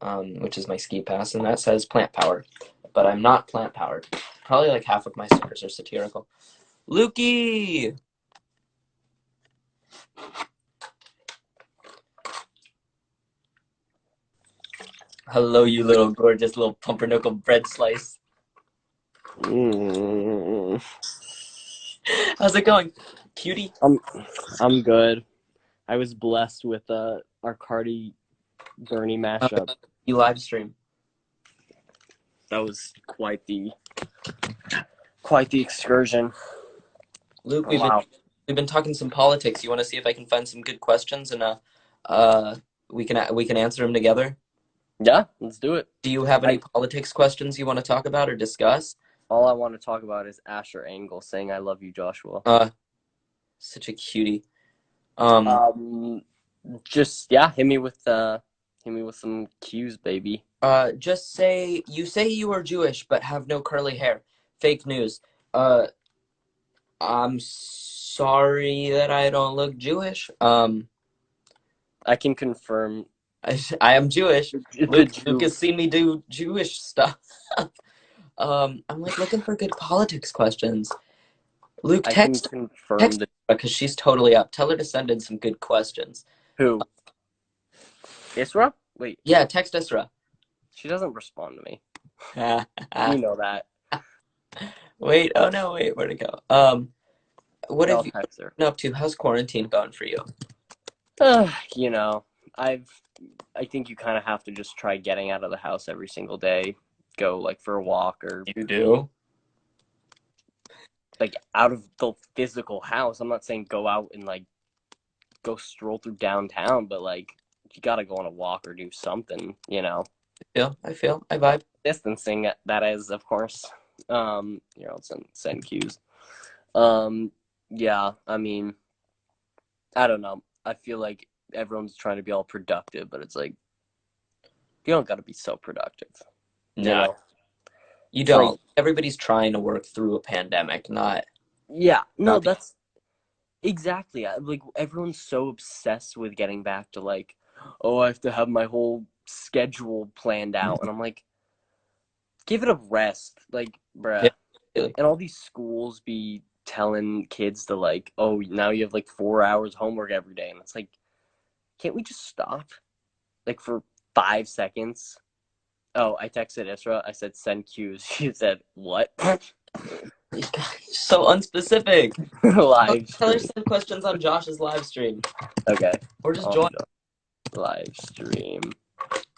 which is my ski pass, and that says plant power. But I'm not plant powered. Probably like half of my stickers are satirical. Lukey! Hello, you little gorgeous little pumpernickel bread slice. Mm. How's it going, cutie? I'm good. I was blessed with our Cardi Bernie mashup. You live stream. That was quite the excursion. Luke, Wow. we've been talking some politics. You want to see if I can find some good questions and we can answer them together? Yeah, let's do it. Do you have any politics questions you want to talk about or discuss? All I want to talk about is Asher Angle saying "I love you, Joshua." Such a cutie. Just hit me with some cues, baby. Just say you are Jewish but have no curly hair. Fake news. I'm sorry that I don't look Jewish. I can confirm. I am Jewish. Luke has seen me do Jewish stuff. I'm like looking for good politics questions. Luke, text because she's totally up. Tell her to send in some good questions. Who? Isra? Wait. Yeah, text Isra. She doesn't respond to me. You know that. Wait, oh no, wait, where'd it go? What have you been up to? How's quarantine going for you? You know, I think you kind of have to just try getting out of the house every single day. Go like for a walk or you do? Like out of the physical house. I'm not saying go out and like go stroll through downtown, but like you gotta go on a walk or do something, you know. I feel, I vibe. Distancing, that is, of course. I'll send cues. Yeah, I mean, I don't know. I feel like everyone's trying to be all productive, but it's like you don't gotta be so productive. No. You don't. Like, everybody's trying to work through a pandemic, not. Yeah, no, that's exactly. Like everyone's so obsessed with getting back to like, oh, I have to have my whole schedule planned out, and I'm like, give it a rest, like, bruh. Yeah. And all these schools be telling kids to like, oh, now you have like 4 hours homework every day, and it's like, can't we just stop, like, for 5 seconds? Oh, I texted Isra. I said send cues. She said what? So unspecific. Live. Tell her to send questions on Josh's live stream. Okay. Or just join. Live stream.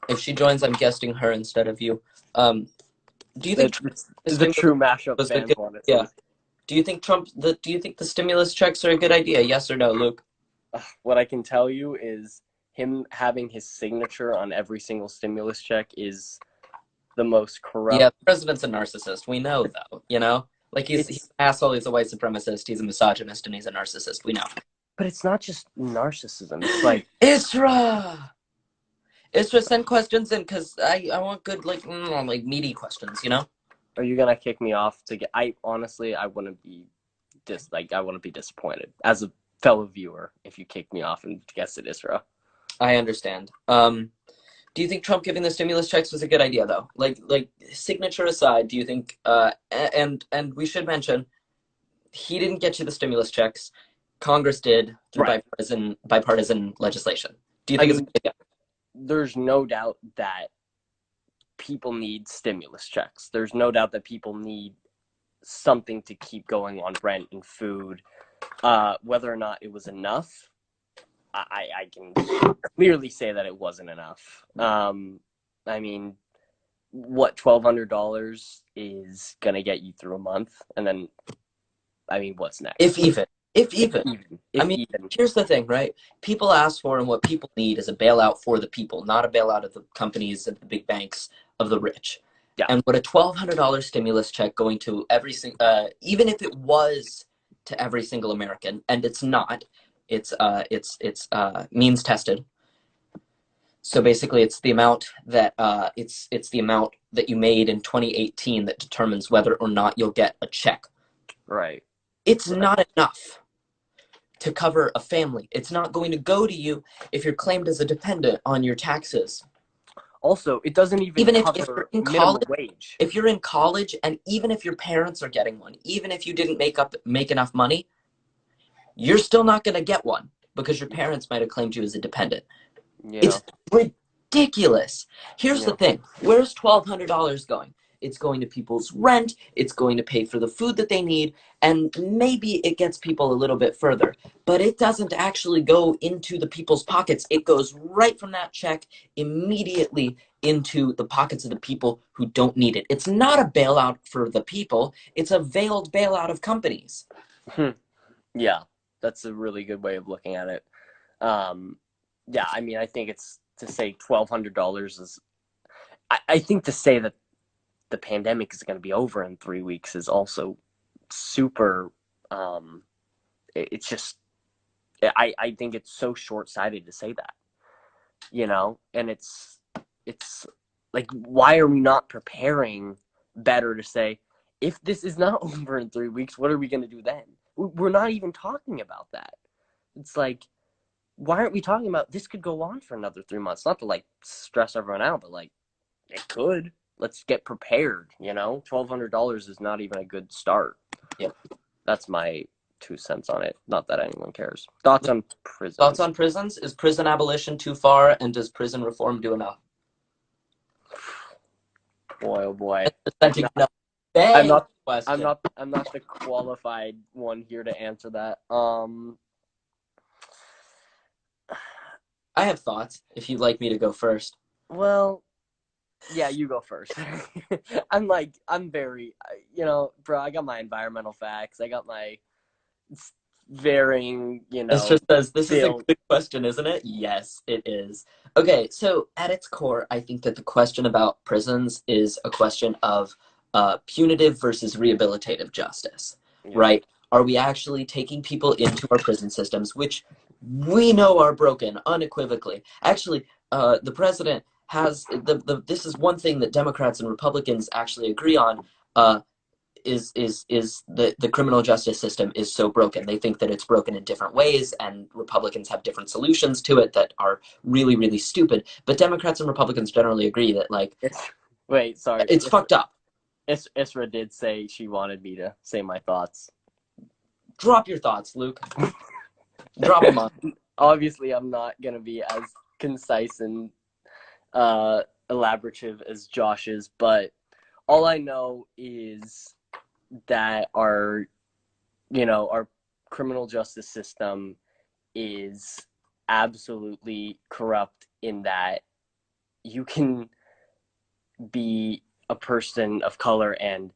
If she joins, I'm guesting her instead of you. Do you think the true mashup fans want it? Yeah. Do you think the stimulus checks are a good idea? Yes or no, Luke? What I can tell you is him having his signature on every single stimulus check is the most corrupt. Yeah, the president's a narcissist. We know, though. You know, like he's an asshole. He's a white supremacist. He's a misogynist, and he's a narcissist. We know. But it's not just narcissism. It's like Isra, send questions in because I want good like meaty questions. You know. Are you gonna kick me off to get? I honestly, I wouldn't be I wouldn't be disappointed as a fellow viewer if you kicked me off and guessed it, Isra. I understand. Do you think Trump giving the stimulus checks was a good idea, though? Like signature aside, do you think? And we should mention, he didn't get you the stimulus checks. Congress did through bipartisan legislation. Do you think it's a good idea? There's no doubt that people need stimulus checks. There's no doubt that people need something to keep going on rent and food. Whether or not it was enough, I can clearly say that it wasn't enough. I mean, what, $1,200 is gonna get you through a month, and then, I mean, what's next? If even. Here's the thing, right? People ask for, and what people need is a bailout for the people, not a bailout of the companies and the big banks of the rich. Yeah. And what a $1,200 stimulus check going to every single, even if it was to every single American, and it's not. It's means tested. So basically, it's the amount that it's the amount that you made in 2018 that determines whether or not you'll get a check. Right. It's not enough to cover a family. It's not going to go to you if you're claimed as a dependent on your taxes. Also, it doesn't even Even if you're cover in minimum college, wage. if you're in college, and even if your parents are getting one, even if you didn't make enough money, you're still not going to get one because your parents might have claimed you as a dependent. Yeah. It's ridiculous. Here's Yeah. the thing. Where's $1,200 going? It's going to people's rent. It's going to pay for the food that they need. And maybe it gets people a little bit further. But it doesn't actually go into the people's pockets. It goes right from that check immediately into the pockets of the people who don't need it. It's not a bailout for the people. It's a veiled bailout of companies. Yeah. That's a really good way of looking at it. Yeah, I mean, I think it's to say $1,200 is. I think to say that the pandemic is going to be over in 3 weeks is also super. It's just. I think it's so short-sighted to say that, and it's like, why are we not preparing better to say, if this is not over in 3 weeks, what are we going to do then? We're not even talking about that. It's like, why aren't we talking about this could go on for another 3 months? Not to like stress everyone out, but like, it could. Let's get prepared. $1,200 is not even a good start. Yep. That's my 2 cents on it. Not that anyone cares. Thoughts on prisons? Thoughts on prisons? Is prison abolition too far, and does prison reform do enough? Boy, oh boy. I'm not question. I'm not the qualified one here to answer that. I have thoughts, if you'd like me to go first. Well, yeah, you go first. I'm very, bro, I got my environmental facts. I got my varying, It's just says, this is a field. good question, isn't it? Yes, it is. Okay, so at its core, I think that the question about prisons is a question of punitive versus rehabilitative justice, right? Are we actually taking people into our prison systems, which we know are broken unequivocally? Actually, the president has this is one thing that Democrats and Republicans actually agree on. Is the criminal justice system is so broken. They think that it's broken in different ways, and Republicans have different solutions to it that are really, really stupid. But Democrats and Republicans generally agree that, like, wait, sorry, it's fucked up. Isra did say she wanted me to say my thoughts. Drop your thoughts, Luke. Drop them on. Obviously, I'm not gonna be as concise and elaborative as Josh is, but all I know is that our criminal justice system is absolutely corrupt, in that you can be a person of color and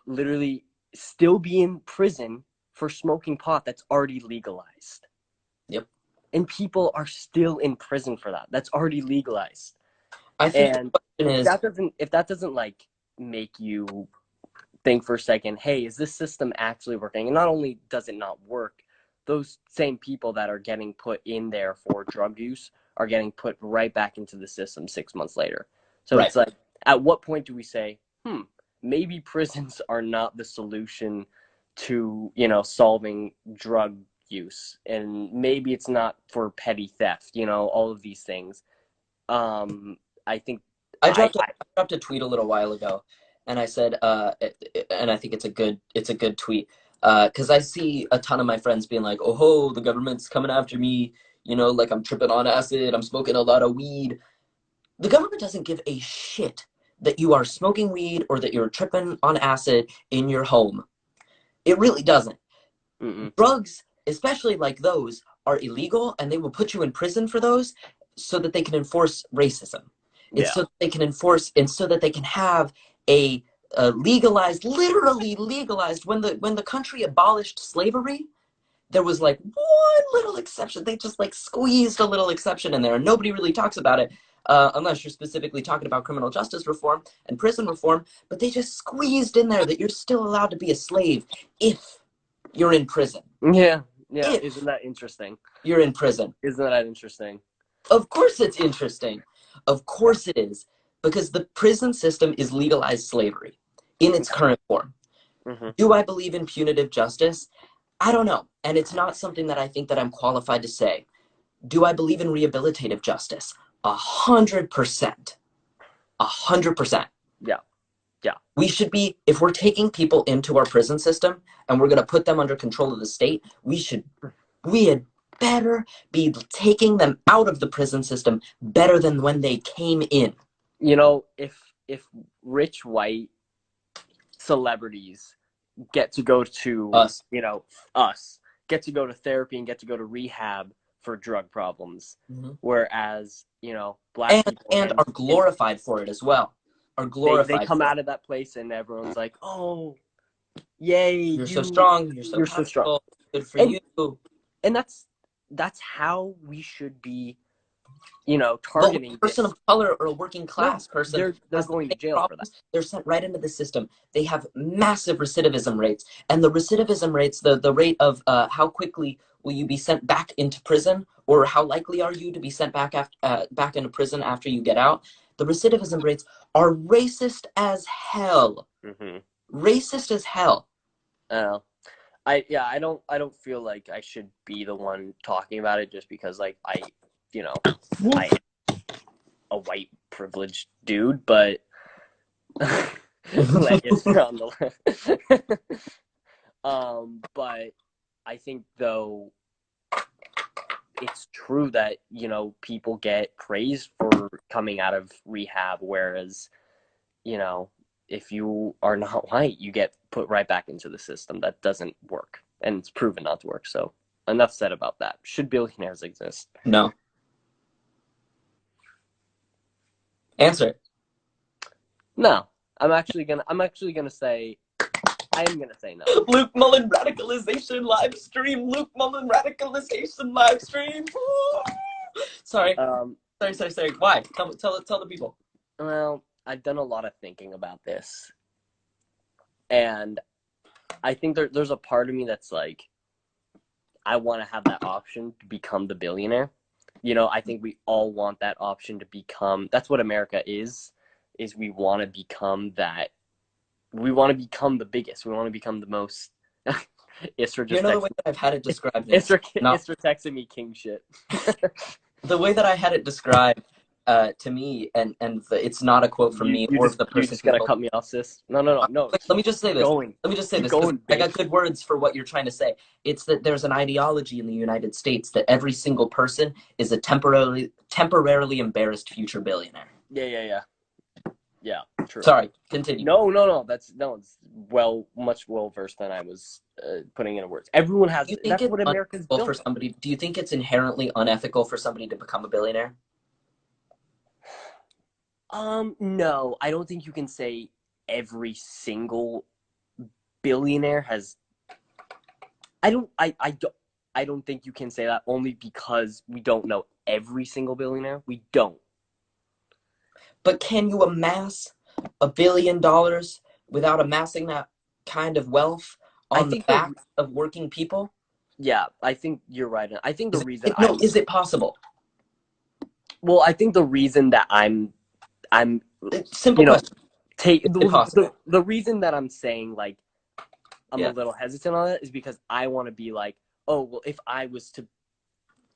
literally still be in prison for smoking pot that's already legalized. Yep. And people are still in prison for that. That's already legalized. I think and if that doesn't like make you think for a second, hey, is this system actually working? And not only does it not work, those same people that are getting put in there for drug use are getting put right back into the system 6 months later. So It's like, at what point do we say, maybe prisons are not the solution to, solving drug use, and maybe it's not for petty theft, all of these things. I think I dropped a tweet a little while ago, and I said, and I think it's a good tweet, because I see a ton of my friends being like, "Oh ho, the government's coming after me," like I'm tripping on acid, I'm smoking a lot of weed. The government doesn't give a shit that you are smoking weed or that you're tripping on acid in your home. It really doesn't. Drugs, especially like those, are illegal, and they will put you in prison for those so that they can enforce racism. It's so that they can enforce, and so that they can have a legalized, literally legalized. When the country abolished slavery, there was like one little exception. They just like squeezed a little exception in there, and nobody really talks about it, unless you're specifically talking about criminal justice reform and prison reform. But they just squeezed in there that you're still allowed to be a slave if you're in prison. Yeah. Isn't that interesting? You're in prison. Isn't that interesting? Of course it's interesting. Of course it is. Because the prison system is legalized slavery in its current form. Do I believe in punitive justice? I don't know. And it's not something that I think that I'm qualified to say. Do I believe in rehabilitative justice? 100%. 100%. Yeah. Yeah. We should be, if we're taking people into our prison system and we're going to put them under control of the state, we had better be taking them out of the prison system better than when they came in. You know, if rich white celebrities get to go to Us. us get to go to therapy and get to go to rehab for drug problems, whereas black people and are glorified for it as well. Are they glorified come for out it. of that place and everyone's like, oh, yay, You're so strong, you're so so strong. powerful, good for And you. that's how we should be, But targeting a person this. of color or a working class person They're has the going to same jail for that. problems, they're sent right into the system. They have massive recidivism rates. And the recidivism rates, the rate of how quickly will you be sent back into prison, or how likely are you to be sent back back into prison after you get out? The recidivism rates are racist as hell. Racist as hell. I don't feel like I should be the one talking about it, just because I am a white privileged dude, but like it's on the but I think, though, it's true that people get praised for coming out of rehab, whereas if you are not white, you get put right back into the system. That doesn't work, and it's proven not to work. So enough said about that. Should billionaires exist? No. Answer. No. I'm actually gonna say no. Luke Mullen radicalization live stream. Luke Mullen radicalization live stream. Sorry. Sorry. Why? Tell the people. Well, I've done a lot of thinking about this, and I think there's a part of me that's like, I want to have that option to become the billionaire. I think we all want that option to become. That's what America is we want to become that. We want to become the biggest. We want to become the most. Isra just the way that I've had it described. Isra texted me king shit. The way that I had it described to me, and it's not a quote from me or the person. You just gotta cut me off, sis. No. Let me just say this. Let me just say this. I got good words for what you're trying to say. It's that there's an ideology in the United States that every single person is a temporarily embarrassed future billionaire. Yeah, true. Sorry, continue. No. It's much well versed than I was putting into words. Everyone has. That's what America's built for somebody. Do you think it's inherently unethical for somebody to become a billionaire? No, I don't think you can say every single billionaire has. I don't think you can say that, only because we don't know every single billionaire. We don't. But can you amass $1 billion without amassing that kind of wealth on the back of working people? Yeah, I think you're right. I think is it possible? Well, I think the reason that I'm simple question. The reason that I'm saying, like, I'm a little hesitant on it is because I want to be like, oh, well, if I was to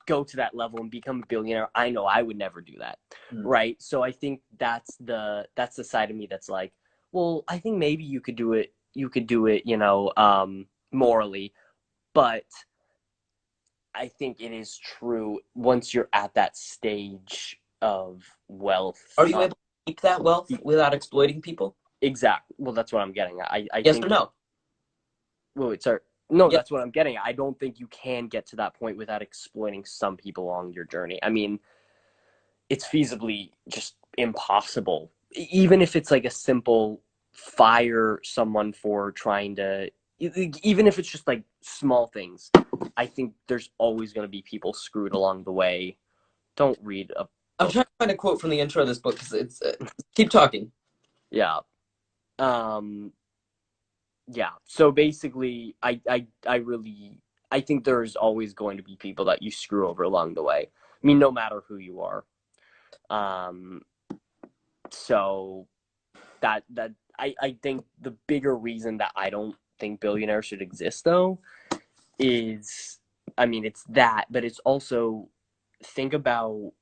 go to that level and become a billionaire, I know I would never do that. Right? So I think that's the side of me that's like, well, I think maybe you could do it, morally, but I think it is true, once you're at that stage of wealth. Are you able to keep that wealth without exploiting people? Exactly. Well, that's what I'm getting at. I yes think, or no? Wait, sorry. No, that's what I'm getting at. I don't think you can get to that point without exploiting some people along your journey. I mean, it's feasibly just impossible. Even if it's like a simple fire someone for trying to, even if it's just like small things, I think there's always going to be people screwed along the way. Don't read a book. I'm trying to find a quote from the intro of this book because it's keep talking. Yeah. Yeah. So basically, I think there's always going to be people that you screw over along the way. I mean, no matter who you are. So that I think the bigger reason that I don't think billionaires should exist, though, is, I mean, it's that, but it's also, think about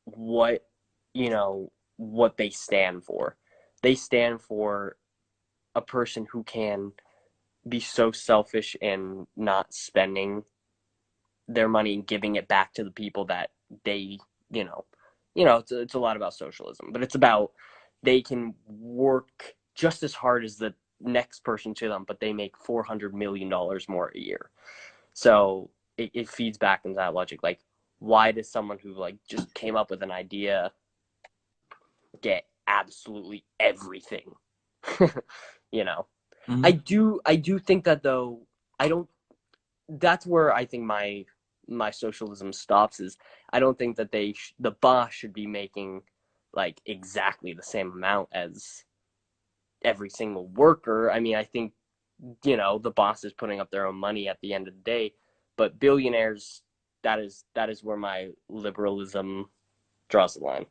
what you know, what they stand for. They stand for a person who can be so selfish and not spending their money and giving it back to the people that they, you know, it's a lot about socialism, but it's about they can work just as hard as the next person to them, but they make $400 million more a year. So it feeds back into that logic. Like, why does someone who like just came up with an idea get absolutely everything? you know, Mm-hmm. I do think that though. I don't. That's where I think my socialism stops. Is I don't think that the boss should be making like exactly the same amount as every single worker. I mean, I think the boss is putting up their own money at the end of the day, but billionaires, that is where my liberalism draws the line.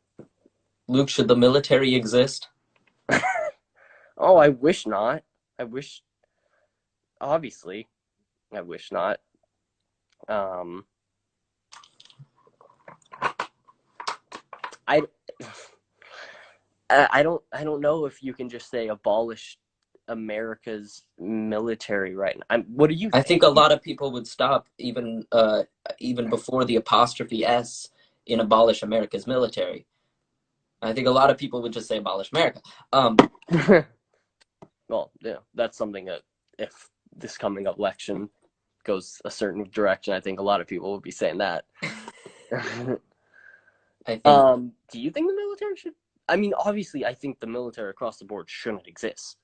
Luke, should the military exist? Oh, I wish not. I wish, obviously, I wish not. Um, I I don't know if you can just say abolish America's military right now. What do you I think? think a lot of people would stop even before the apostrophe S in abolish America's military. I think a lot of people would just say abolish America. Well, yeah, that's something that if this coming election goes a certain direction, I think a lot of people would be saying that. I think Do you think the military should? I mean, obviously, I think the military across the board shouldn't exist.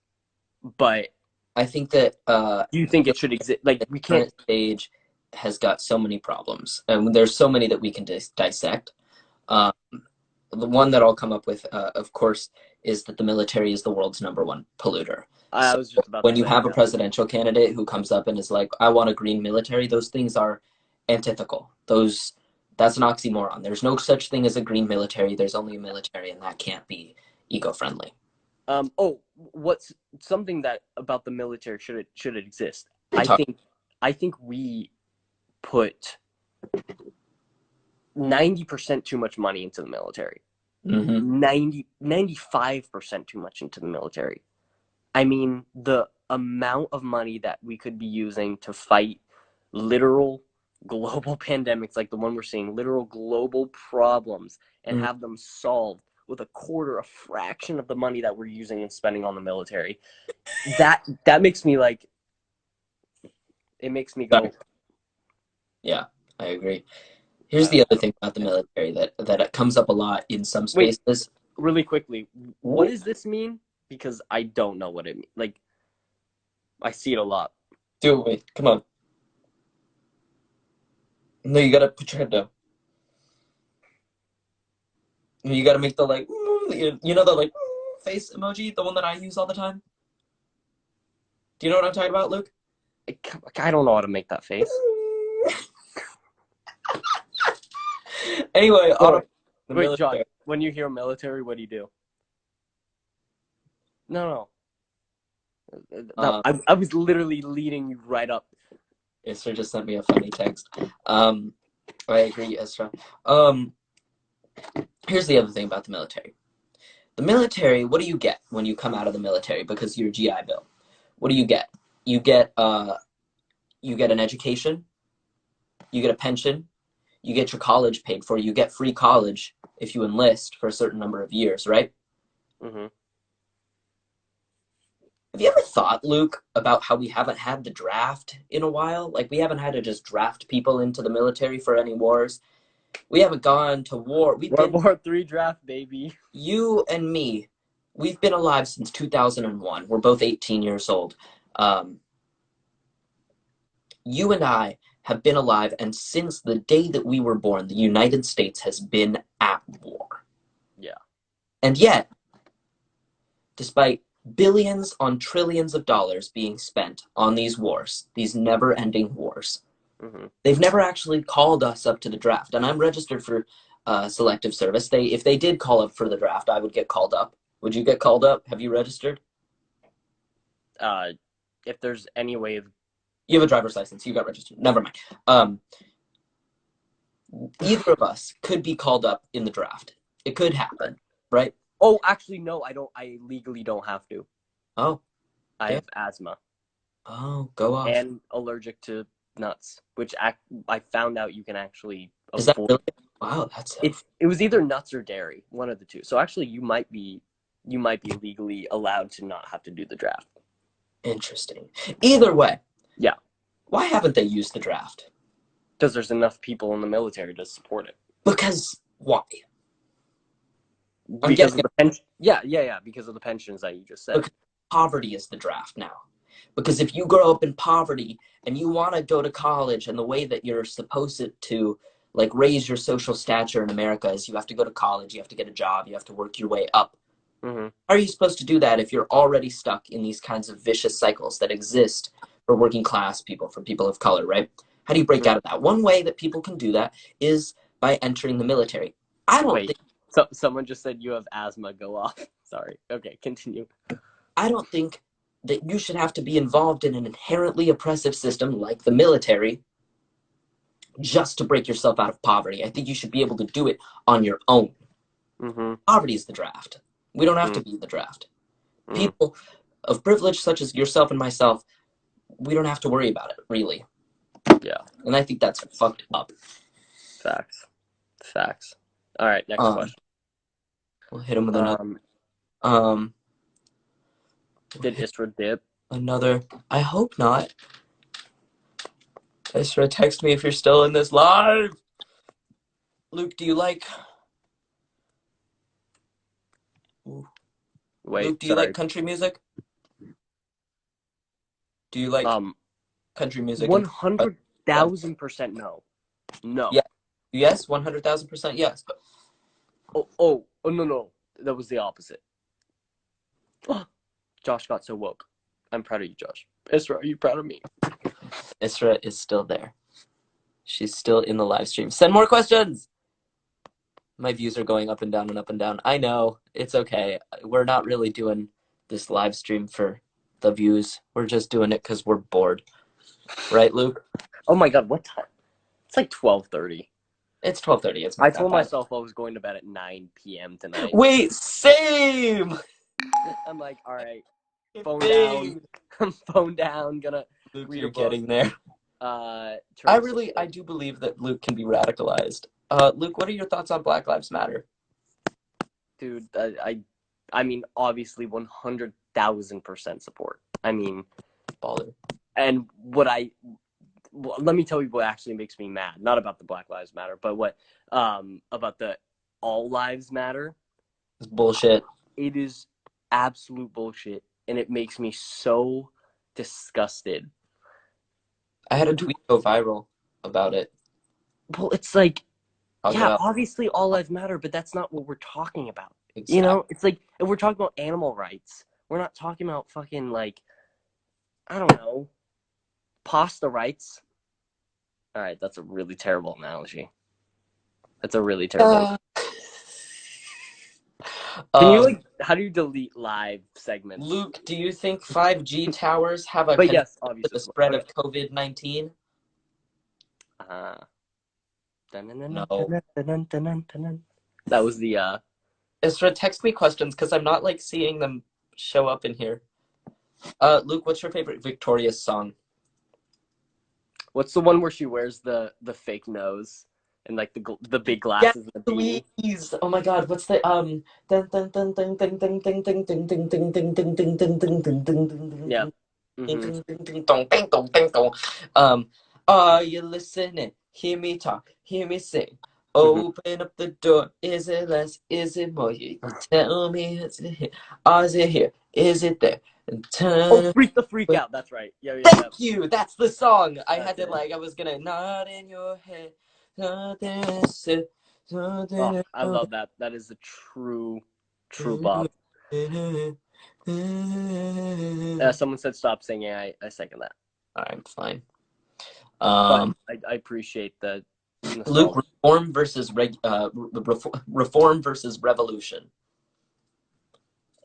But I think that do you think the it should exist? Like, we can't. current stage has got so many problems, and there's so many that we can dissect. Um, the one that I'll come up with, of course, is that the military is the world's #1 polluter. I So was just about to when you say, have a yeah. presidential candidate who comes up and is like, "I want a green military," those things are antithetical. That's an oxymoron. There's no such thing as a green military. There's only a military, and that can't be eco-friendly. What's something that about the military should it exist? I Talk. think I think we put 90% too much money into the military. Mm-hmm. 95% too much into the military. I mean, the amount of money that we could be using to fight literal global pandemics like the one we're seeing, literal global problems, and Mm-hmm. have them solved with a fraction of the money that we're using and spending on the military. That makes me like, it makes me go, Yeah, I agree. Here's the other thing about the military that it comes up a lot in some wait, spaces. really quickly, what does this mean? Because I don't know what it means. Like, I see it a lot. Do it. Wait, come on. No, you gotta put your head down. You gotta make the like, the like face emoji, the one that I use all the time. Do you know what I'm talking about, Luke? I don't know how to make that face. Anyway, Wait, John, when you hear military, what do you do? No. I was literally leading you right up. Esther just sent me a funny text. I agree, Esther. Here's the other thing about the military. The military, what do you get when you come out of the military because of your GI Bill? What do you get? You get an education, you get a pension, you get your college paid for, you get free college if you enlist for a certain number of years, right? Mm-hmm. Have you ever thought, Luke, about how we haven't had the draft in a while? Like, we haven't had to just draft people into the military for any wars. We haven't gone to war. World War III draft, baby. You and me, we've been alive since 2001. We're both 18 years old. You and I have been alive, and since the day that we were born, the United States has been at war. Yeah. And yet, despite billions on trillions of dollars being spent on these wars, these never-ending wars, they've never actually called us up to the draft. And I'm registered for selective service. If they did call up for the draft, I would get called up. Would you get called up? Have you registered? If there's any way of... You have a driver's license. You got registered. Never mind. Either of us could be called up in the draft. It could happen, right? Oh, actually, no, I don't. I legally don't have to. Oh, I damn. have asthma Oh, go off. and allergic to nuts, which I found out you can actually Is that avoid. really? Wow, that's It was either nuts or dairy, one of the two. So actually, you might be legally allowed to not have to do the draft. interesting. Either way, Yeah, why haven't they used the draft? because there's enough people in the military to support it. Because why? I'm Because getting of the pension. Yeah. Because of the pensions that you just said. because poverty is the draft now. Because if you grow up in poverty and you want to go to college, and the way that you're supposed to like raise your social stature in America is you have to go to college, you have to get a job, you have to work your way up. Mm-hmm. How are you supposed to do that if you're already stuck in these kinds of vicious cycles that exist for working class people, for people of color, right? How do you break out of that? One way that people can do that is by entering the military. I don't Wait, think so someone just said you have asthma. Go off. Sorry. Okay, continue. I don't think that you should have to be involved in an inherently oppressive system like the military just to break yourself out of poverty. I think you should be able to do it on your own. Mm-hmm. Poverty is the draft. We don't have to be the draft. People of privilege, such as yourself and myself, we don't have to worry about it, really. Yeah. And I think that's fucked up. Facts. All right, next question. We'll hit him with another. Did Isra dip? Another. I hope not. Isra, text me if you're still in this live. Luke, do you like? Wait, Luke, do you sorry. like country music? Do you like country music? 100,000% no. No. Yeah. Yes, 100,000% yes. Oh, no. That was the opposite. Josh got so woke. I'm proud of you, Josh. Isra, are you proud of me? Isra is still there. She's still in the live stream. Send more questions! My views are going up and down and up and down. I know. It's okay. We're not really doing this live stream for the views. We're just doing it because we're bored. Right, Luke? Oh my god, what time? It's like 12:30. It's 12:30. It's I told myself I was going to bed at 9 p.m. tonight. Wait, same! I'm like, all right, phone down. Phone down. Gonna Luke, read you're a book. getting there. I do believe that Luke can be radicalized. Luke, what are your thoughts on Black Lives Matter? Dude, I mean, obviously 100,000% support. I mean, baller. And let me tell you what actually makes me mad. Not about the Black Lives Matter, but what about the All Lives Matter. It's bullshit. It is absolute bullshit, and it makes me so disgusted. I had a tweet go viral about it. Well, it's like, obviously all lives matter, but that's not what we're talking about. Exactly. You know, it's like, if we're talking about animal rights, we're not talking about fucking, like, I don't know, pasta rights. All right, that's a really terrible analogy. That's a really terrible. Can you, how do you delete live segments? Luke, do you think 5G towers have a connection to the spread of COVID-19? No. That was the Isra, text me questions because I'm not like seeing them show up in here. Luke, what's your favorite Victorious song? What's the one where she wears the fake nose and like the big glasses? Yeah, Louise. Oh my God, what's the yeah. Are you listening? Hear me talk, hear me sing. Open up the door. Is it less? Is it more? You tell me, is it here? Is it here? Is it there? Freak the Freak Out. That's right. Yeah. Thank you. That's the song. I had to I was gonna not in your head. I love that. That is the true bop. Someone said stop singing. I second that. I'm fine. But I appreciate the Luke, reform versus reform versus revolution.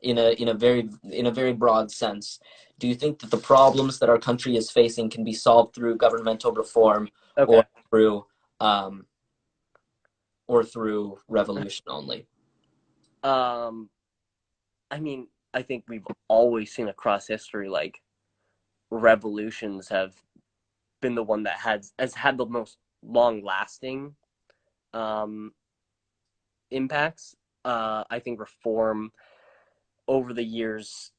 In a very broad sense, do you think that the problems that our country is facing can be solved through governmental reform, or through revolution only? Um, I mean, I think we've always seen across history, like, revolutions have been the one that has had the most long lasting um, impacts. I think reform over the years.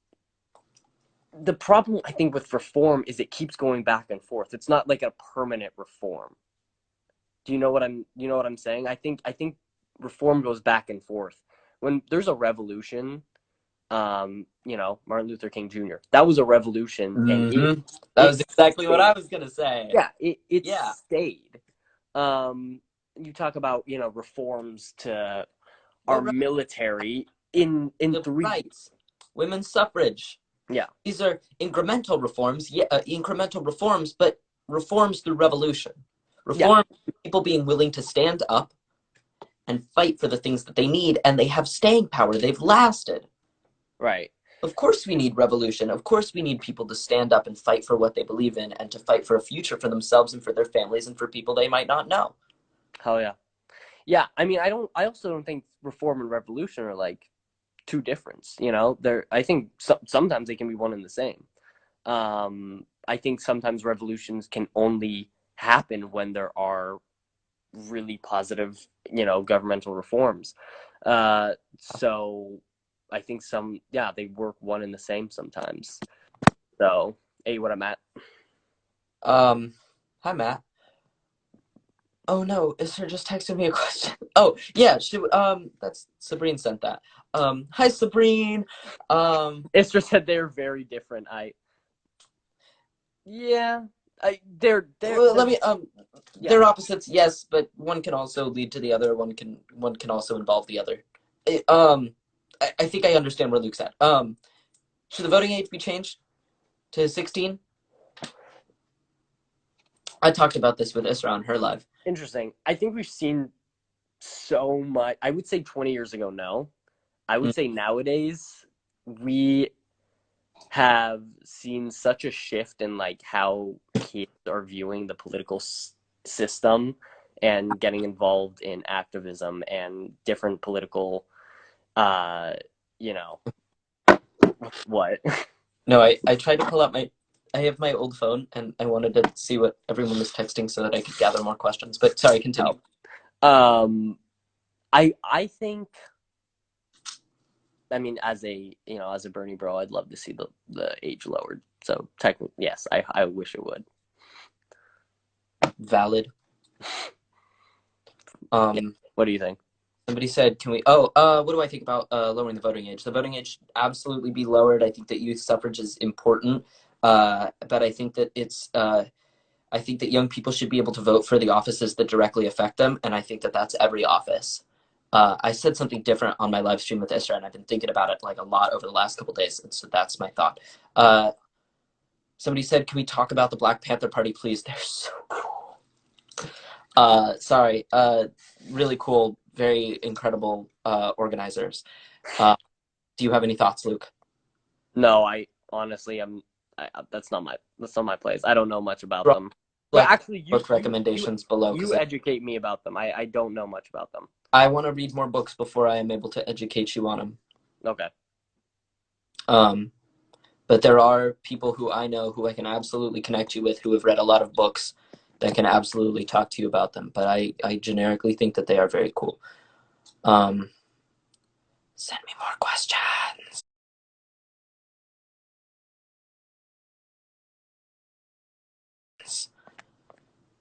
The problem I think with reform is it keeps going back and forth. It's not like a permanent reform. Do you know what I'm saying? I think reform goes back and forth. When there's a revolution, Martin Luther King Jr. That was a revolution, and it Mm-hmm. That it was exactly what stayed. I was gonna say. Yeah, it Yeah. stayed. You talk about reforms to our Well, military in civil three. rights, women's suffrage. Yeah, These are incremental reforms, yeah, incremental reforms, but reforms through revolution. yeah, Reform, people being willing to stand up and fight for the things that they need, and they have staying power. They've lasted. right. Of course, we need revolution. Of course, we need people to stand up and fight for what they believe in and to fight for a future for themselves and for their families and for people they might not know. Hell yeah. Yeah, I mean, I also don't think reform and revolution are like two different. I think sometimes they can be one and the same. I think sometimes revolutions can only happen when there are really positive, governmental reforms. So I think they work one and the same sometimes. So, hey, what I'm at. Hi, Matt. Oh no, is her just texting me a question? Oh yeah, that's Sabrine sent that. Hi Sabrine. Isra said they're very different. Yeah, Well, they're yeah. they're opposites, yes, but one can also lead to the other. One can also involve the other. It, I think I understand where Luke's at. Should the voting age be changed to 16? I talked about this with Isra on her live. Interesting. I think we've seen so much. I would say 20 years ago, no. I Mm. would say nowadays we have seen such a shift in like how kids are viewing the political system and getting involved in activism and different political uh you know what. No, I tried to pull out I have my old phone and I wanted to see what everyone was texting so that I could gather more questions. But sorry, continue. um I think, I mean, as a Bernie bro, I'd love to see the age lowered. So technically, yes, I wish it would. Valid. Yeah. Um, What do you think? Somebody said, "Can we?" what do I think about lowering the voting age? The voting age should absolutely be lowered. I think that youth suffrage is important, but I think that I think that young people should be able to vote for the offices that directly affect them, and I think that that's every office. I said something different on my live stream with Isra, and I've been thinking about it like a lot over the last couple days, and so that's my thought. Somebody said, "Can we talk about the Black Panther Party, please?" They're so cool. Sorry. Really cool, very incredible organizers. Do you have any thoughts, Luke? No, I honestly am. That's not my place. I don't know much about Draw them. But like actually, you book you you recommendations below because you educate me about them. I don't know much about them. I want to read more books before I am able to educate you on them. Okay. Um, but there are people who I know who I can absolutely connect you with who have read a lot of books that can absolutely talk to you about them. But I generically think that they are very cool. Send me more questions.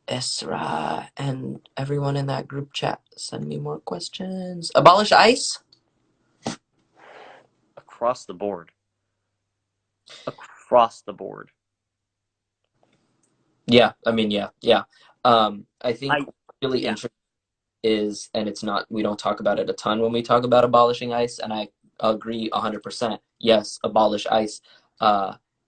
Isra and everyone in that group chat, send me more questions. Abolish ICE? Across the board. Across the board. Yeah, I mean, yeah. I think I really Yeah. interesting is, and it's not, we don't talk about it a ton when we talk about abolishing ICE, and I agree 100%. Yes, abolish ICE.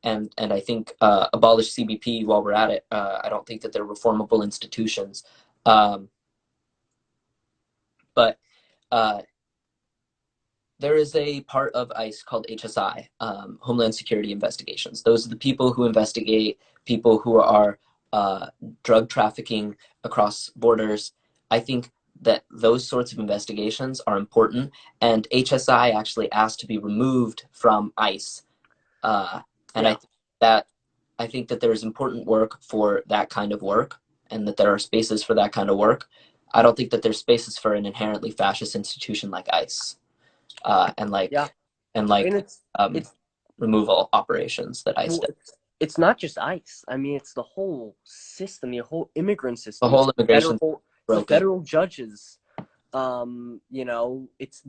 And I think abolish CBP while we're at it. I don't think that they're reformable institutions. But there is a part of ICE called HSI, Homeland Security Investigations. Those are the people who investigate people who are drug trafficking across borders. I think that those sorts of investigations are important, and HSI actually asked to be removed from ICE. And Yeah. I think that there is important work for that kind of work, and that there are spaces for that kind of work. I don't think that there's spaces for an inherently fascist institution like ICE, and Yeah. And um, it's removal operations that ICE well, does. it's not just ICE. I mean, it's the whole system, the whole immigrant The system. whole immigration It's the broken. federal judges. It's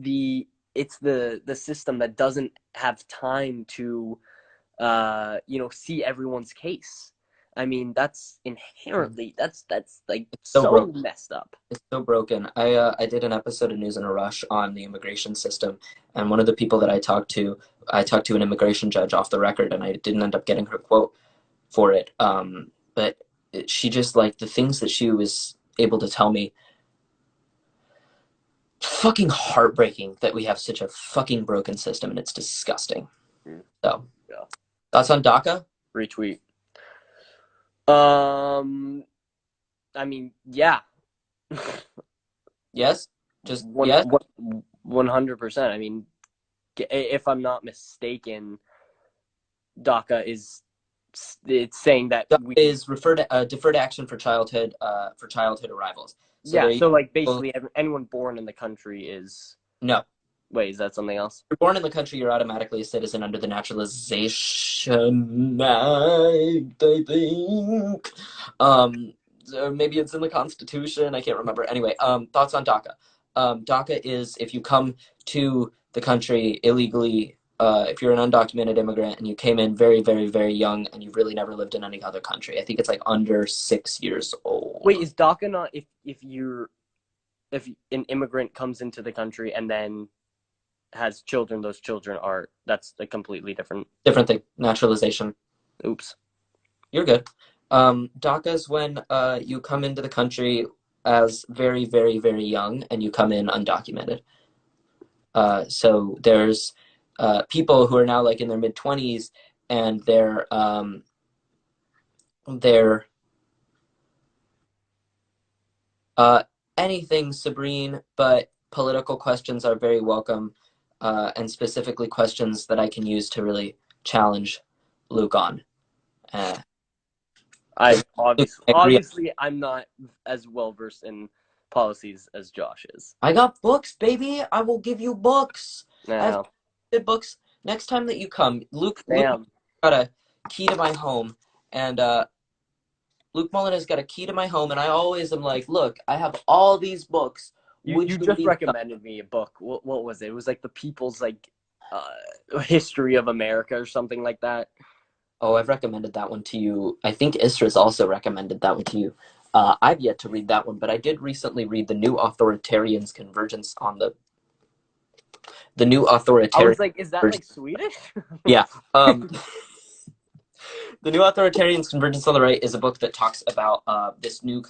the system that doesn't have time to see everyone's case. I mean, that's inherently that's like It's so so broken. messed up. It's so broken. I did an episode of News in a Rush on the immigration system, and one of the people that I talked to an immigration judge off the record, and I didn't end up getting her quote for it. But she just, like, the things that she was able to tell me, fucking heartbreaking that we have such a fucking broken system, and it's disgusting. Mm, So, yeah. thoughts on DACA? Retweet. Um, I mean, yeah. Yes? Just One yes? 100%. I mean, if I'm not mistaken, DACA it's saying that DACA we is referred to, deferred action for childhood arrivals. So yeah. there you So like go. basically, anyone born in the country is No. wait. Is that something else? You're born in the country, you're automatically a citizen under the Naturalization Act, I think. So maybe it's in the Constitution. I can't remember. Anyway, thoughts on DACA. DACA is if you come to the country illegally, if you're an undocumented immigrant and you came in very, very, very young and you've really never lived in any other country. I think it's like under 6 years Wait, old. is DACA not if an immigrant comes into the country and then has children, those children are that's a completely different. Different thing. Naturalization. Oops. You're good. DACA is when you come into the country as very, very, very young and you come in undocumented. So there's people who are now like in their mid 20s and they're uh, anything, Sabrine, but political questions are very welcome, and specifically questions that I can use to really challenge Luke on. Uh, I Luke, I agree. obviously I'm not as well versed in policies as Josh is. I got books, baby. I will give you books. I have Now, good books. Next time that you come, Luke damn. got a key to my home, and Luke Mullen has got a key to my home, and I always am like, look, I have all these books. Would You you just read some? recommended me a book. What was it? It was like the People's History of America or something like that. Oh, I've recommended that one to you. I think Istra's also recommended that one to you. I've yet to read that one, but I did recently read The New Authoritarian's Convergence on the New I Authoritarian was like, is that like Convergence. Swedish? Yeah. The New Authoritarian's Convergence on the Right is a book that talks about this new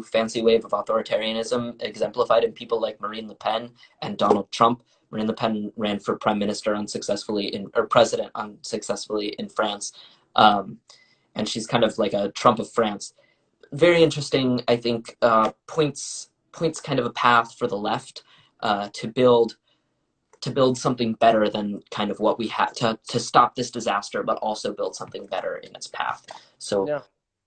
fancy wave of authoritarianism exemplified in people like Marine Le Pen and Donald Trump. Marine Le Pen ran for prime minister or president unsuccessfully in France. And she's kind of like a Trump of France. Very interesting, I think, points kind of a path for the left to build something better than kind of what we had to stop this disaster, but also build something better in its path. So Yeah.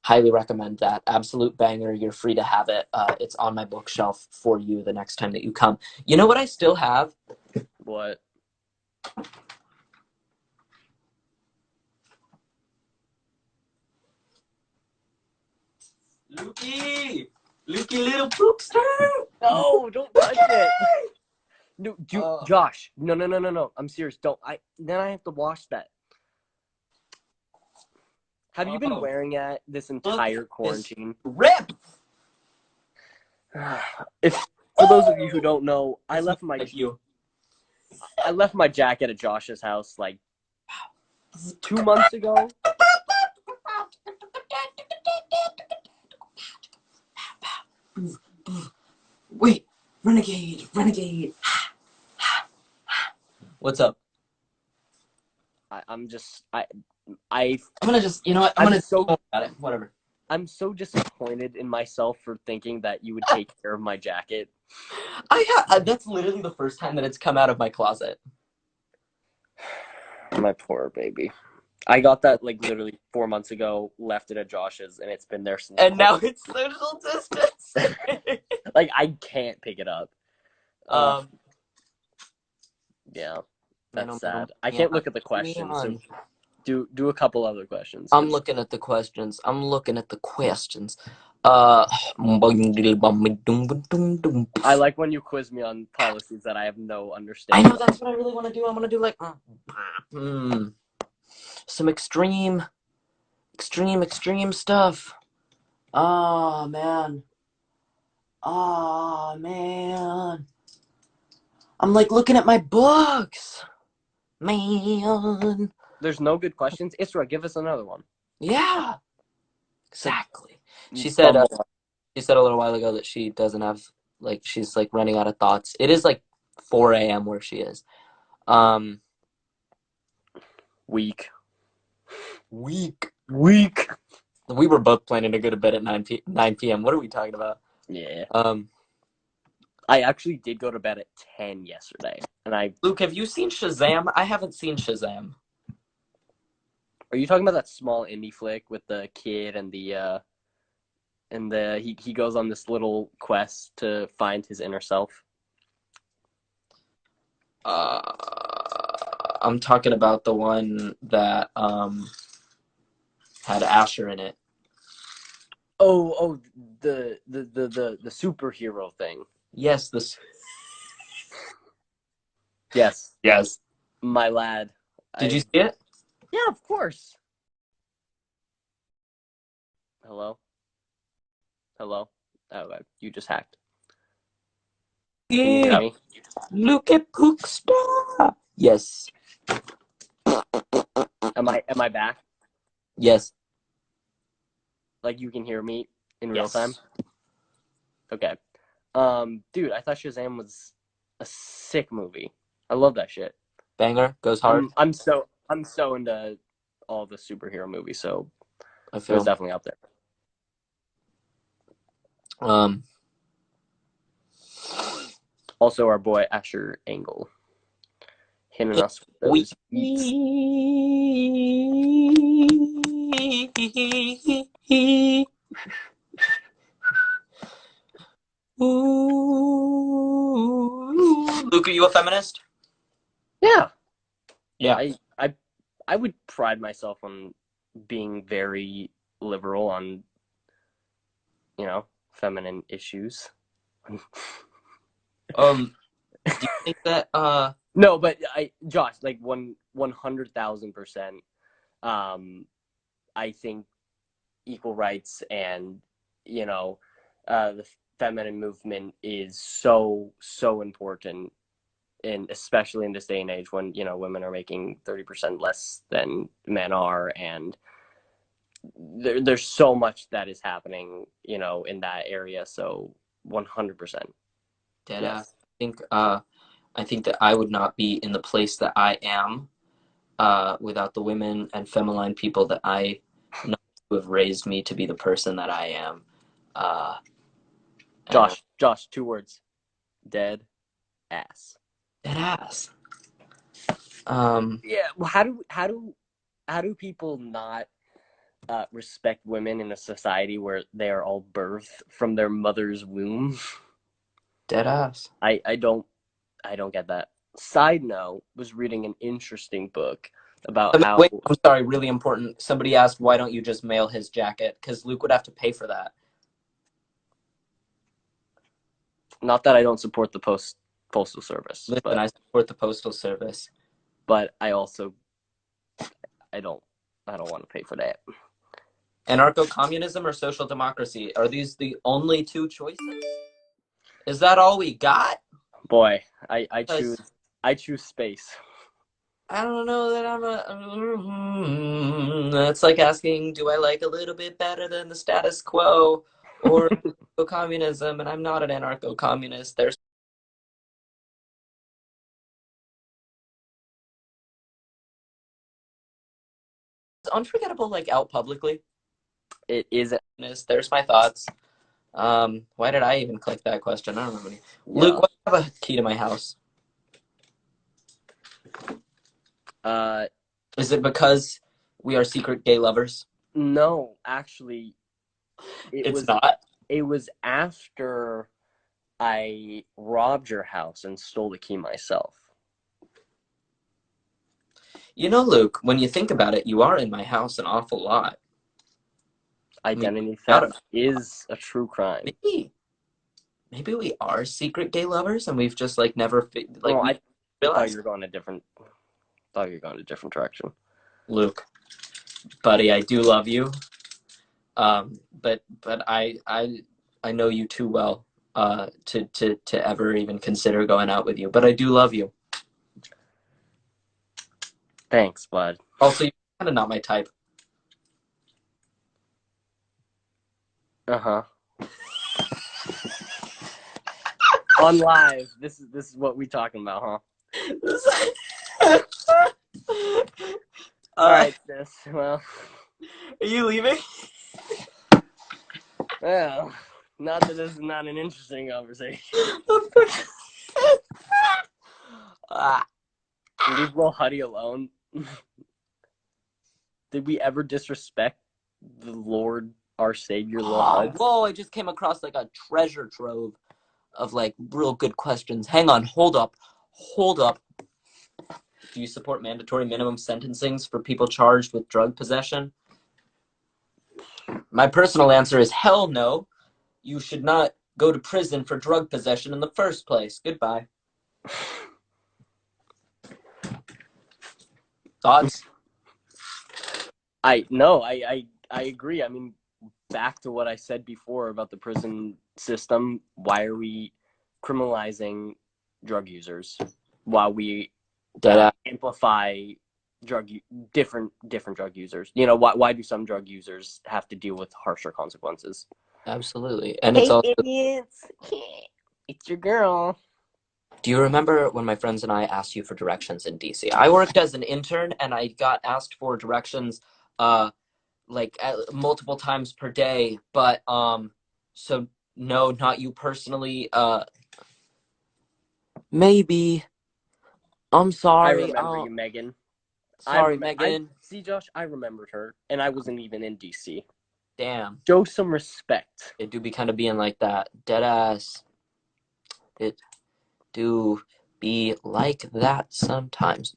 highly recommend that. Absolute banger. You're free to have it. It's on my bookshelf for you the next time that you come. You know what I still have? What? Lukey! Lukey little poopster! No, don't touch it. No, Josh. No. I'm serious. Don't. Then I have to wash that. Have you been wearing it this entire quarantine? Rip! If for those of you who don't know, I left my jacket at Josh's house like 2 months ago. Wait, renegade. What's up? I'm just I'm gonna just, you know what? I'm I'm gonna so got it. Whatever. I'm so disappointed in myself for thinking that you would take care of my jacket. That's literally the first time that it's come out of my closet. My poor baby. I got that like literally 4 months ago, left it at Josh's, and it's been there since. And now it's social distance. Like, I can't pick it up. Yeah, that's sad. I can't look at the questions, so do a couple other questions. I'm looking at the questions. I like when you quiz me on policies that I have no understanding. I know, that's what I really want to do. I'm going to do like some extreme stuff. Oh, man. I'm like looking at my books. Man. There's no good questions. Isra, give us another one. Yeah. Exactly. She said a little while ago that she doesn't have, like, she's like running out of thoughts. It is like 4 a.m. where she is. Weak. We were both planning to go to bed at 9 p.m. What are we talking about? Yeah. I actually did go to bed at 10 yesterday, and Luke, have you seen Shazam? I haven't seen Shazam. Are you talking about that small indie flick with the kid and he goes on this little quest to find his inner self? I'm talking about the one that had Asher in it. Oh, the superhero thing. Yes, this. Yes. Yes. My lad. Did you see it? Yeah, of course. Hello? Oh, you just hacked. Yeah. Can you hear me? Look at Pookstar. Yes. Am I back? Yes. Like, you can hear me in real time? Okay. Dude, I thought Shazam was a sick movie. I love that shit. Banger, goes hard. I'm so into all the superhero movies, so I feel it was definitely up there. Also, our boy Asher Angle hitting us with those beats. Luke, are you a feminist? Yeah. Yeah. I would pride myself on being very liberal on, feminine issues. Do you think that No, but Josh, like 100,000%. I think equal rights and the feminine movement is so important, and especially in this day and age when women are making 30% less than men are, and there's so much that is happening in that area. So 100%. Deadass. I think that I would not be in the place that I am without the women and feminine people that I know who have raised me to be the person that I am. Josh, 2 words: dead ass. Dead ass. Yeah. Well, how do people not respect women in a society where they are all birthed from their mother's womb? Dead ass. I don't get that. Side note, was reading an interesting book about how. Wait, I'm sorry, really important. Somebody asked, why don't you just mail his jacket? Because Luke would have to pay for that. Not that I don't support the postal service. Listen, but I support the postal service. But I also, I don't want to pay for that. Anarcho-communism or social democracy? Are these the only two choices? Is that all we got? Boy, I choose space. I don't know that I'm It's like asking, do I like a little bit better than the status quo or communism? And I'm not an anarcho-communist. There's Unforgettable, like, out publicly? It isn't. There's my thoughts. Why did I even click that question? I don't remember. Yeah. Luke, why do you have a key to my house? Is it because we are secret gay lovers? No, actually, It's not. It was after I robbed your house and stole the key myself. You know, Luke, when you think about it, you are in my house an awful lot. Identity theft is a true crime. Maybe we are secret gay lovers, and we've just like never like. I realized. thought you were going a different. Thought you were going a different direction. Luke, buddy, I do love you. But I know you too well to ever even consider going out with you. But I do love you. Thanks, bud. Also, you're kind of not my type. Uh-huh. On live, this is what we talking about, huh? All right, sis. Well, are you leaving? Well, not that this is not an interesting conversation. Leave little Huddy alone. Did we ever disrespect the Lord, our Savior, little Hud? Whoa, I just came across like a treasure trove of like real good questions. Hang on, hold up. Do you support mandatory minimum sentencings for people charged with drug possession? My personal answer is hell no. You should not go to prison for drug possession in the first place. Goodbye. Thoughts? I agree. I mean, back to what I said before about the prison system. Why are we criminalizing drug users while we amplify different drug users? You know, why do some drug users have to deal with harsher consequences? Absolutely. And it's also idiots. It's your girl. Do you remember when my friends and I asked you for directions in DC? I worked as an intern and I got asked for directions multiple times per day, but so no, not you personally. Maybe. I'm sorry. I remember you, Megan. Sorry, Megan. See, Josh, I remembered her, and I wasn't even in DC. Damn. Show some respect. It do be kind of being like that. Deadass. It do be like that sometimes.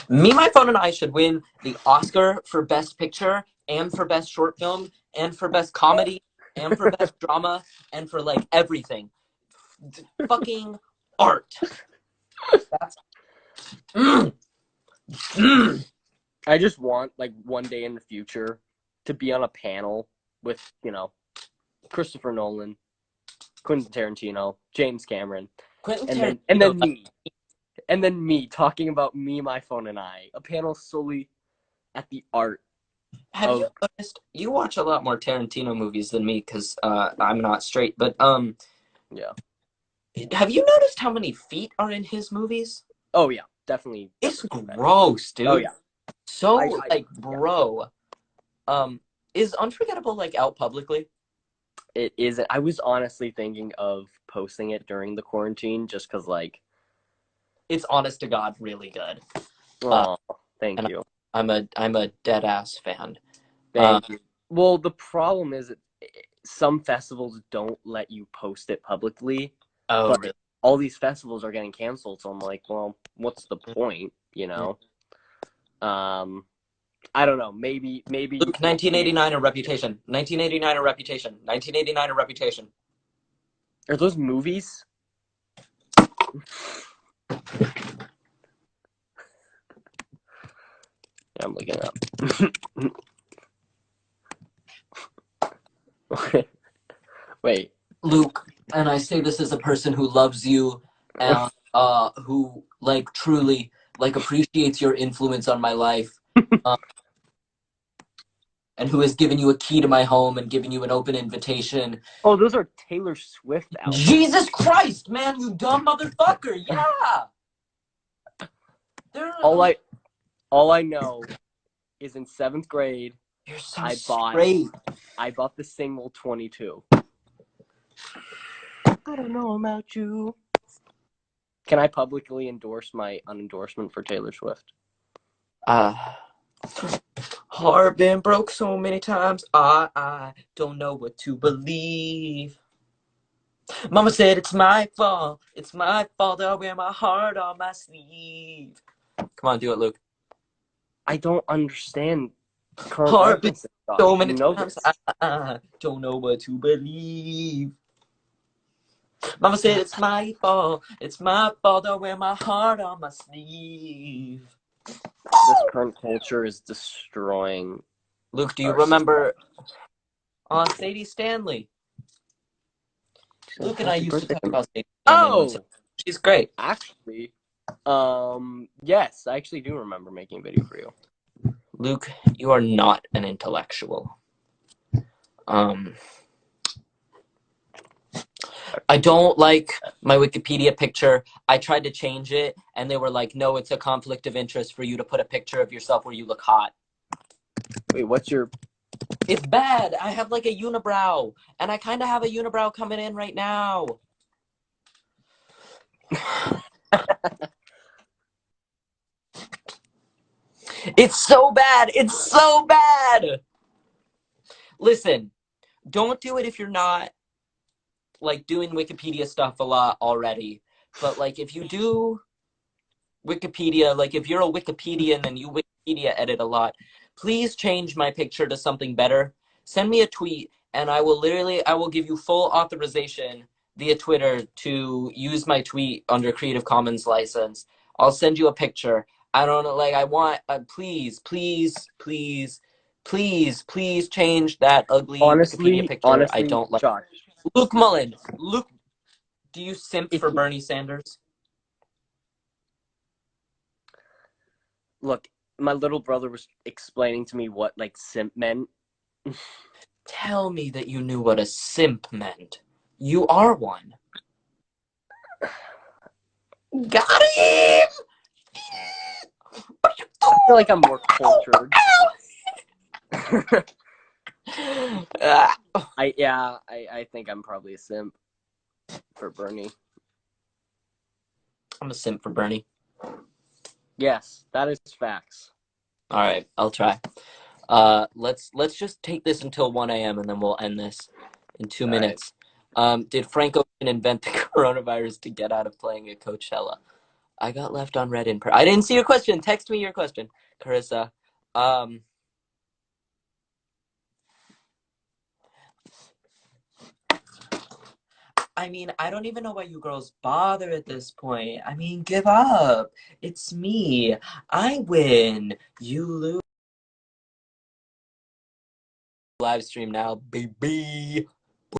Me, my phone, and I should win the Oscar for Best Picture and for Best Short Film and for Best Comedy and for Best Drama and for like everything. Fucking art. That's... I just want like one day in the future to be on a panel with, you know, Christopher Nolan, Quentin Tarantino, James Cameron, and then me talking about me, my phone, and I. A panel solely at the art. Have you noticed? You watch a lot more Tarantino movies than me because I'm not straight. But yeah. Have you noticed how many feet are in his movies? Oh yeah, definitely. It's gross, dude. Oh yeah. So bro. Is Unforgettable like out publicly? It isn't. I was honestly thinking of posting it during the quarantine just because, like, it's honest to God really good. Oh, thank you. I'm a dead ass fan. Thank you. Well, the problem is some festivals don't let you post it publicly. Oh, but really? All these festivals are getting canceled, so I'm like, well, what's the point? You know. I don't know. Maybe. Luke, 1989 or Reputation. 1989 or Reputation. 1989 or Reputation. Are those movies? Yeah, I'm looking it up. Wait. Luke, and I say this as a person who loves you and who like truly like appreciates your influence on my life. And who has given you a key to my home and given you an open invitation. Oh, those are Taylor Swift albums. Jesus Christ, man, you dumb motherfucker! Yeah. All I know is in 7th grade, You're so I straight. bought the single 22. I don't know about you. Can I publicly endorse my unendorsement for Taylor Swift? Heart been broke so many times, I don't know what to believe. Mama said it's my fault that I wear my heart on my sleeve. Come on, do it, Luke. I don't understand current Heart been references. Josh. so many You know times, this. I don't know what to believe. Mama said it's my fault that I wear my heart on my sleeve. This current culture is destroying. Luke, do you remember Sadie Stanley? Luke and I Happy used to birthday. talk about Sadie Stanley once. Oh, She's great. actually, yes, I actually do remember making a video for you. Luke, you are not an intellectual. I don't like my Wikipedia picture. I tried to change it, and they were like, no, it's a conflict of interest for you to put a picture of yourself where you look hot. Wait, what's your... It's bad. I have like a unibrow, and I kind of have a unibrow coming in right now. It's so bad. It's so bad. Listen, don't do it if you're not like doing Wikipedia stuff a lot already. But like if you do Wikipedia, like if you're a Wikipedian and you Wikipedia edit a lot, please change my picture to something better. Send me a tweet and I will give you full authorization via Twitter to use my tweet under Creative Commons license. I'll send you a picture. I don't know, like I want, please change that ugly Wikipedia picture. I Honestly, don't like. Josh, Luke Mullen. Luke, do you simp if for you Bernie Sanders? look, my little brother was explaining to me what like simp meant. Tell me that you knew what a simp meant. You are one. Got him! I feel like I'm more cultured. I think I'm probably a simp for Bernie. I'm a simp for Bernie. Yes, that is facts. All right, I'll try. Let's just take this until 1 a.m. and then we'll end this in 2 minutes. Right. Did Frank Ocean invent the coronavirus to get out of playing at Coachella? I got left on red I didn't see your question. Text me your question, Carissa. I mean, I don't even know why you girls bother at this point. I mean, give up. It's me. I win. You lose. Live stream now, baby.